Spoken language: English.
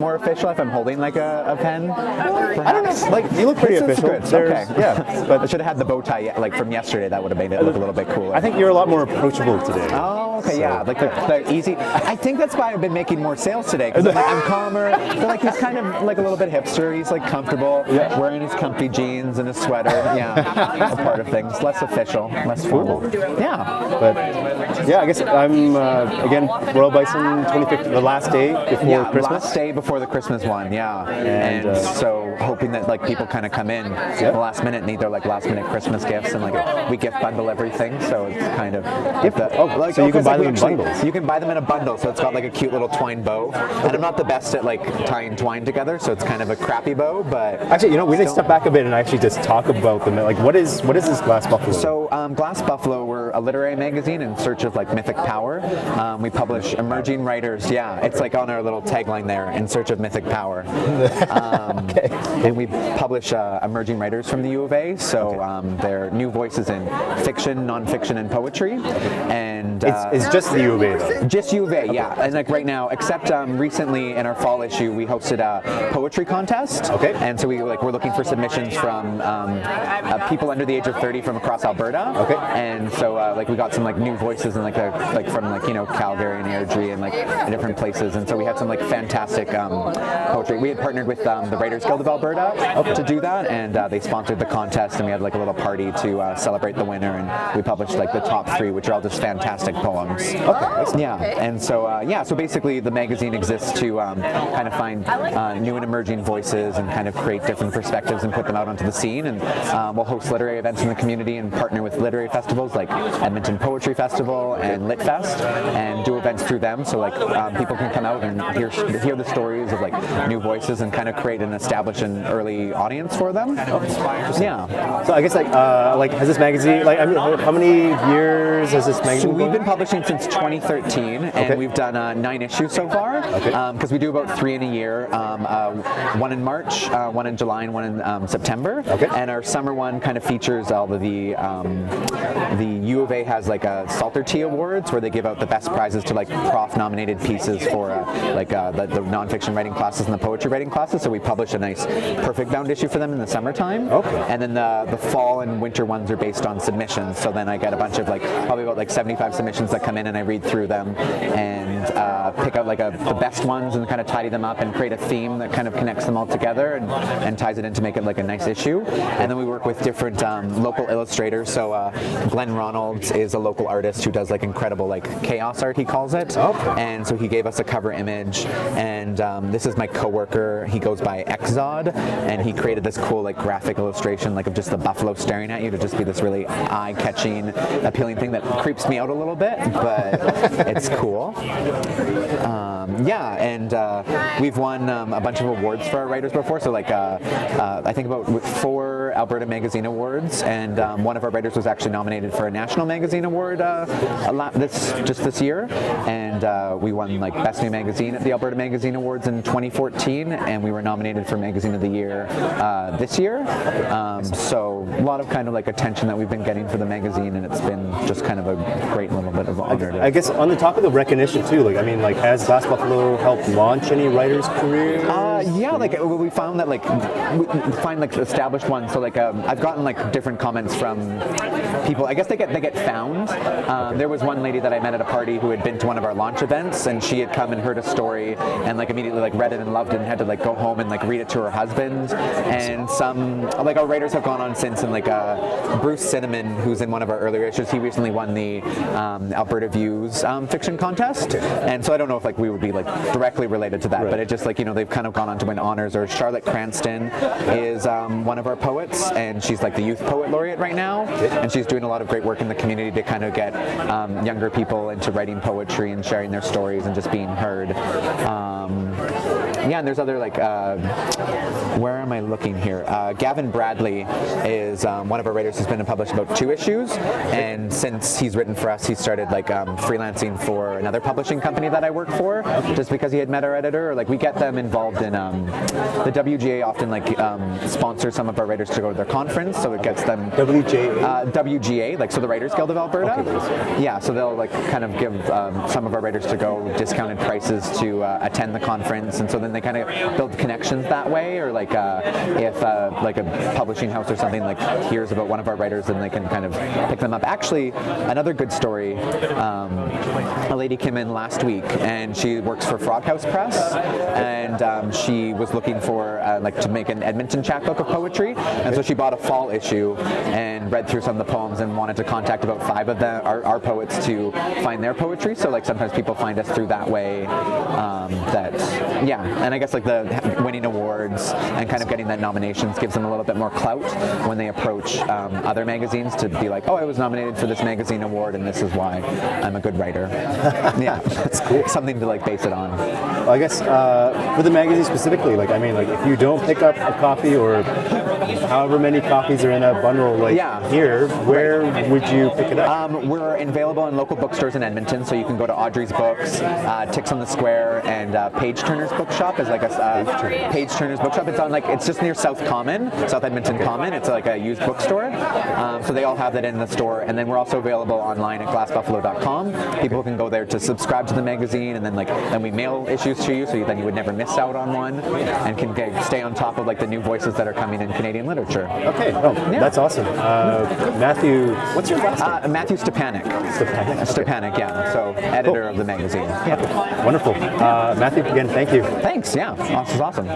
more official if I'm holding like a pen? Perhaps? I don't know. Like, you look pretty official. Okay. Yeah. But I should have had the bow tie like from yesterday. That would have made it look a little bit cooler. I think you're a lot more approachable today. Oh, okay, so. Yeah. Like the easy. I think that's why I've been making more sales today. Because I'm calmer. But like he's kind of like a little bit hipster. He's like comfortable, wearing his comfy jeans and his sweater. Yeah. A part of things. Less official, less formal. Yeah. But yeah, I guess I'm again Royal Bison 25th, the last day before Christmas. Last day before the Christmas one. Yeah. And so hoping that like people kind of come in the last minute, need their like last minute Christmas gifts, and like we gift bundle everything, so it's kind of so you can buy them in bundles. You can buy them in a bundle, so it's got like a cute little twine bow. And I'm not the best at like tying twine together, so it's kind of a crappy bow. But actually, we need to step back a bit and actually just talk about them. Like, what is this Glass Buffalo? So Glass Buffalo, we're a literary magazine in search of like mythic power. We publish emerging writers. Yeah, it's like on our little tagline there, in search of mythic power. Okay. And we publish emerging writers from the U of A, so they're new voices in fiction, nonfiction, and poetry. And it's just the U of A, though? Just U of A, yeah. And like right now, except recently in our fall issue, we hosted a poetry contest. Okay. And so we're looking for submissions from people under the age of 30 from across Alberta. Okay. And so we got some like new voices and from Calgary and Airdrie and like different places. And so we had some like fantastic poetry. We had partnered with the Writers Guild of Alberta to do that, and they sponsored the contest, and we had like a little party to celebrate the winner, and we published like the top 3, which are all just fantastic poems. Okay. Yeah, and so so basically the magazine exists to kind of find new and emerging voices and kind of create different perspectives and put them out onto the scene, and we'll host literary events in the community and partner with literary festivals like Edmonton Poetry Festival and Lit Fest, and do events through them, so like people can come out and hear the stories of like new voices and kind of create and establish an early audience for them. Yeah. So I guess like has this magazine how many years has this magazine? So we've been publishing since 2013, and we've done 9 issues so far. Because we do about 3 in a year. One in March, one in July, and one in September. And our summer one kind of features all of the U of A has like a Salter Tea Awards where they give out the best prizes to like prof-nominated pieces for the nonfiction writing classes and the poetry writing classes. So we publish a nice perfect bound issue for them in the summertime. And then the fall and winter ones are based on submissions. So then I get a bunch of probably about 75 submissions that come in, and I read through them and pick out the best ones and kind of tidy them up and create a theme that kind of connects them all together and ties it in to make it like a nice issue. And then we work with different local illustrators. So Glenn Ronalds is a local artist who does incredible chaos art, he calls it. And so he gave us a cover image, and this is my coworker. He goes by Exod, and he created this cool graphic illustration of just the buffalo staring at you to just be this really eye-catching, appealing thing that creeps me out a little bit, but it's cool. And we've won a bunch of awards for our writers before. So I think about 4 Alberta Magazine Awards, and one of our writers was actually nominated for a National Magazine Award this year, and we won Best New Magazine at the Alberta Magazine Awards in 2014, and we were nominated for Magazine of the Year this year. So a lot of kind of attention that we've been getting for the magazine, and it's been just kind of a great little bit of honor. I guess on the topic of recognition too, has Glass Buffalo helped launch any writers' careers? We found that we find established ones. So I've gotten different comments from people. I guess they get found. There was one lady that I met at a party who had been to one of our launch events, and she had come and heard a story and immediately read it and loved it and had to go home and read it to her husband. And some our writers have gone on since, and Bruce Cinnamon, who's in one of our earlier issues, he recently won the Alberta Views fiction contest. And so I don't know if we would be directly related to that, but it just they've kind of gone on to win honors. Or Charlotte Cranston is one of our poets, and she's the youth poet laureate right now, and she's doing a lot of great work in the community to kind of get younger people into writing poetry and sharing their stories and just being heard. And there's other where am I looking here? Gavin Bradley is one of our writers who's been published about 2 issues, and since he's written for us, he started freelancing for another publishing company that I work for, just because he had met our editor. Or we get them involved in the WGA often sponsors some of our writers to go to their conference, so it gets them WGA, so the Writers Guild of Alberta. Yeah, so they'll kind of give some of our writers to go discounted prices to attend the conference, and so then they kind of build connections that way, or like if like a publishing house or something like hears about one of our writers, then they can kind of pick them up. Actually, another good story, a lady came in last week and she works for Frog House Press, and she was looking for like to make an Edmonton chapbook of poetry, and so she bought a fall issue and read through some of the poems and wanted to contact about 5 of them, our poets, to find their poetry. So like sometimes people find us through that way. And I guess like the winning awards and kind of getting that nominations gives them a little bit more clout when they approach other magazines to be like, oh, I was nominated for this magazine award and this is why I'm a good writer. Yeah, that's cool. Something to like base it on. Well, I guess for the magazine specifically, like I mean, like if you don't pick up a copy or however many copies are in a bundle, like here, where would you pick it up? We're available in local bookstores in Edmonton, so you can go to Audrey's Books, Ticks on the Square, and Page Turner's Bookshop is like a Page Turner's Bookshop. It's on like it's just near South Edmonton Common. It's like a used bookstore, so they all have that in the store. And then we're also available online at glassbuffalo.com. People can go there to subscribe to the magazine, and then we mail issues to you, so then you would never miss out on one, and can stay on top of like the new voices that are coming in Canadian literature. Okay, that's awesome. Matthew, what's your last name? Matthew Stepanic. Stepanic, yeah. So editor of the magazine. Yeah. Wonderful. Matthew, again, thank you. Thanks. Yeah, this is awesome.